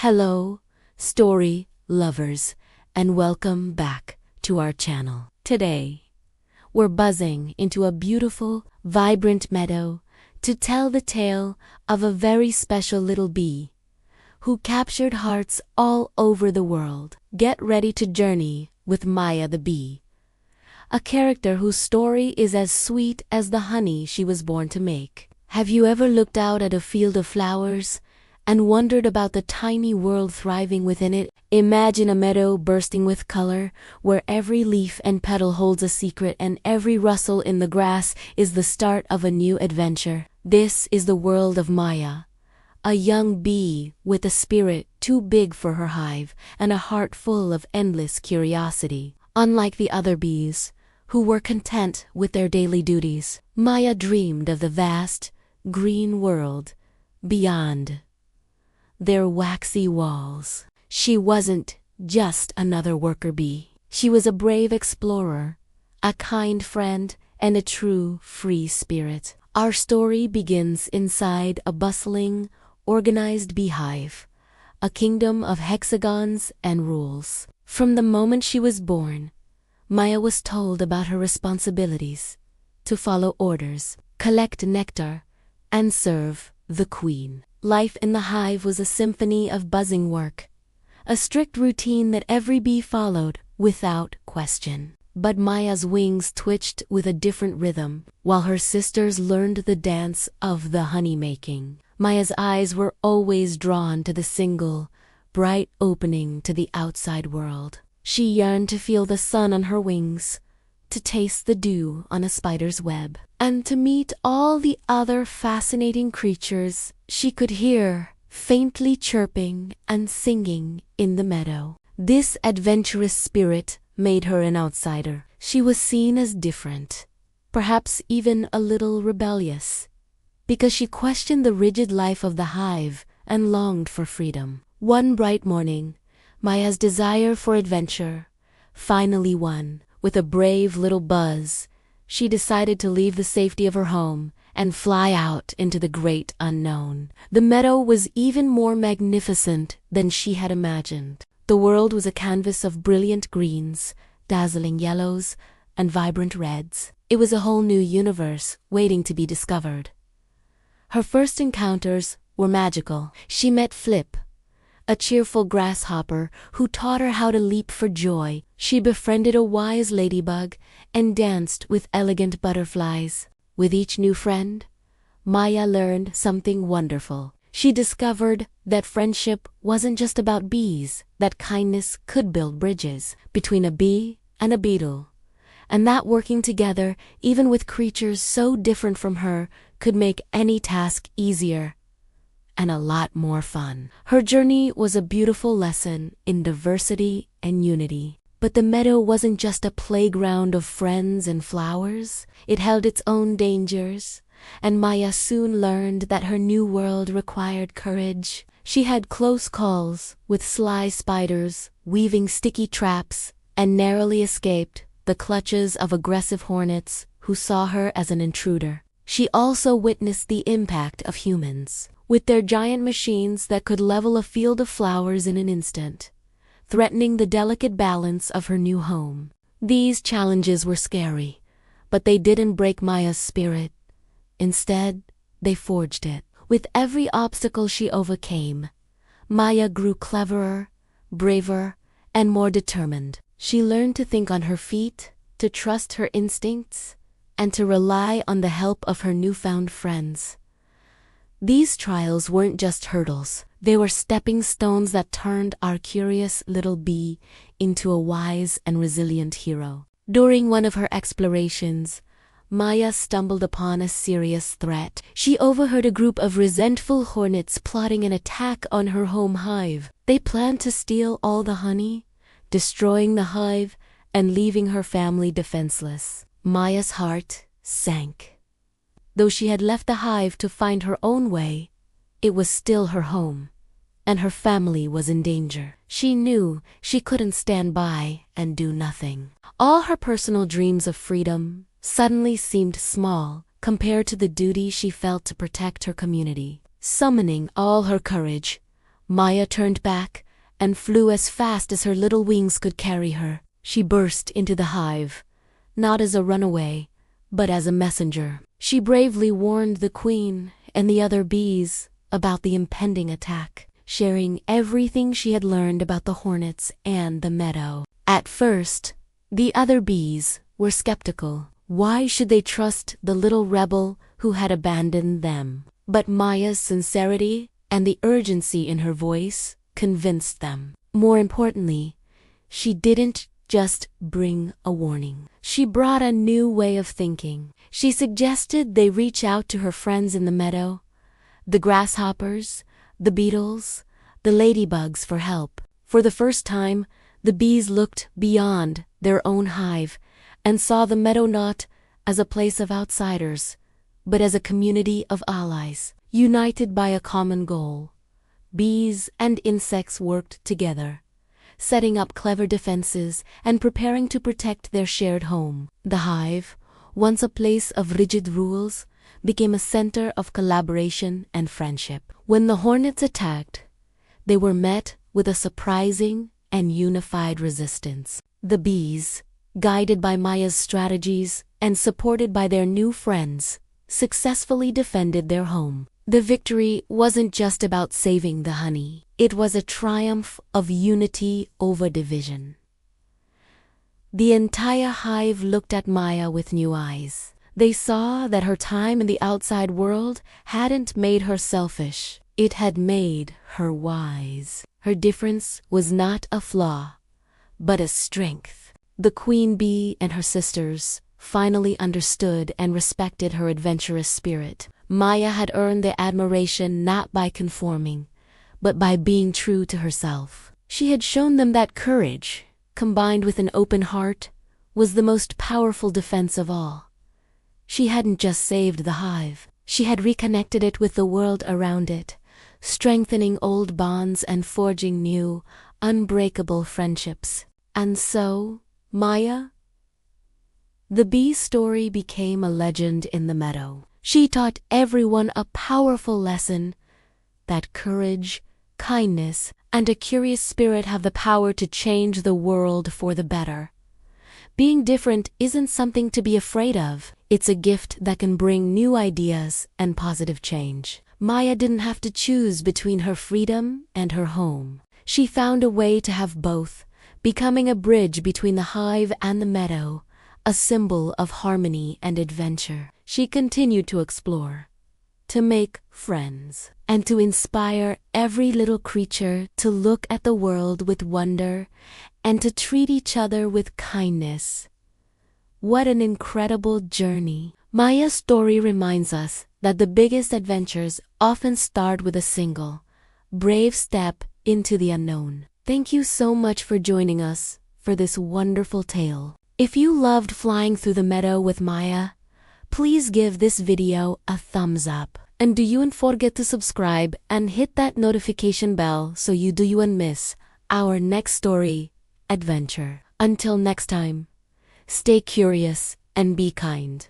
Hello, story lovers, and welcome back to our channel. Today, we're buzzing into a beautiful, vibrant meadow to tell the tale of a very special little bee who captured hearts all over the world. Get ready to journey with Maya the bee, a character whose story is as sweet as the honey she was born to make. Have you ever looked out at a field of flowers and wondered about the tiny world thriving within it? Imagine a meadow bursting with color, where every leaf and petal holds a secret and every rustle in the grass is the start of a new adventure. This is the world of Maya, a young bee with a spirit too big for her hive and a heart full of endless curiosity. Unlike the other bees, who were content with their daily duties, Maya dreamed of the vast, green world beyond their waxy walls. She wasn't just another worker bee. She was a brave explorer, a kind friend, and a true free spirit. Our story begins inside a bustling, organized beehive, a kingdom of hexagons and rules. From the moment she was born, Maya was told about her responsibilities: to follow orders, collect nectar, and serve the queen. Life in the hive was a symphony of buzzing work, a strict routine that every bee followed without question. But Maya's wings twitched with a different rhythm, while her sisters learned the dance of the honey making. Maya's eyes were always drawn to the single, bright opening to the outside world. She yearned to feel the sun on her wings, to taste the dew on a spider's web, and to meet all the other fascinating creatures she could hear faintly chirping and singing in the meadow. This adventurous spirit made her an outsider. She was seen as different, perhaps even a little rebellious, because she questioned the rigid life of the hive and longed for freedom. One bright morning, Maya's desire for adventure finally won. With a brave little buzz, she decided to leave the safety of her home and fly out into the great unknown. The meadow was even more magnificent than she had imagined. The world was a canvas of brilliant greens, dazzling yellows, and vibrant reds. It was a whole new universe waiting to be discovered. Her first encounters were magical. She met Flip, a cheerful grasshopper who taught her how to leap for joy. She befriended a wise ladybug and danced with elegant butterflies. With each new friend, Maya learned something wonderful. She discovered that friendship wasn't just about bees, that kindness could build bridges between a bee and a beetle, and that working together, even with creatures so different from her, could make any task easier and a lot more fun. Her journey was a beautiful lesson in diversity and unity. But the meadow wasn't just a playground of friends and flowers. It held its own dangers, and Maya soon learned that her new world required courage. She had close calls with sly spiders, weaving sticky traps, and narrowly escaped the clutches of aggressive hornets who saw her as an intruder. She also witnessed the impact of humans, with their giant machines that could level a field of flowers in an instant, threatening the delicate balance of her new home. These challenges were scary, but they didn't break Maya's spirit. Instead, they forged it. With every obstacle she overcame, Maya grew cleverer, braver, and more determined. She learned to think on her feet, to trust her instincts, and to rely on the help of her newfound friends. These trials weren't just hurdles. They were stepping stones that turned our curious little bee into a wise and resilient hero. During one of her explorations, Maya stumbled upon a serious threat. She overheard a group of resentful hornets plotting an attack on her home hive. They planned to steal all the honey, destroying the hive and leaving her family defenseless. Maya's heart sank. Though she had left the hive to find her own way, it was still her home, and her family was in danger. She knew she couldn't stand by and do nothing. All her personal dreams of freedom suddenly seemed small compared to the duty she felt to protect her community. Summoning all her courage, Maya turned back and flew as fast as her little wings could carry her. She burst into the hive, not as a runaway, but as a messenger. She bravely warned the queen and the other bees about the impending attack, sharing everything she had learned about the hornets and the meadow. At first, the other bees were skeptical. Why should they trust the little rebel who had abandoned them? But Maya's sincerity and the urgency in her voice convinced them. More importantly, she didn't just bring a warning. She brought a new way of thinking. She suggested they reach out to her friends in the meadow, the grasshoppers, the beetles, the ladybugs for help. For the first time, the bees looked beyond their own hive and saw the meadow not as a place of outsiders, but as a community of allies, united by a common goal. Bees and insects worked together, setting up clever defenses and preparing to protect their shared home. The hive, once a place of rigid rules, became a center of collaboration and friendship. When the hornets attacked, they were met with a surprising and unified resistance. The bees, guided by Maya's strategies and supported by their new friends, successfully defended their home. The victory wasn't just about saving the honey. It was a triumph of unity over division. The entire hive looked at Maya with new eyes. They saw that her time in the outside world hadn't made her selfish. It had made her wise. Her difference was not a flaw, but a strength. The queen bee and her sisters finally understood and respected her adventurous spirit. Maya had earned their admiration not by conforming, but by being true to herself. She had shown them that courage, combined with an open heart, was the most powerful defense of all. She hadn't just saved the hive. She had reconnected it with the world around it, strengthening old bonds and forging new, unbreakable friendships. And so, Maya, the bee story, became a legend in the meadow. She taught everyone a powerful lesson that courage, kindness, and a curious spirit have the power to change the world for the better. Being different isn't something to be afraid of. It's a gift that can bring new ideas and positive change. Maya didn't have to choose between her freedom and her home. She found a way to have both, becoming a bridge between the hive and the meadow, a symbol of harmony and adventure. She continued to explore, to make friends, and to inspire every little creature to look at the world with wonder and to treat each other with kindness. What an incredible journey! Maya's story reminds us that the biggest adventures often start with a single, brave step into the unknown. Thank you so much for joining us for this wonderful tale. If you loved flying through the meadow with Maya, please give this video a thumbs up. And don't forget to subscribe and hit that notification bell so you don't miss our next story adventure. Until next time, stay curious and be kind.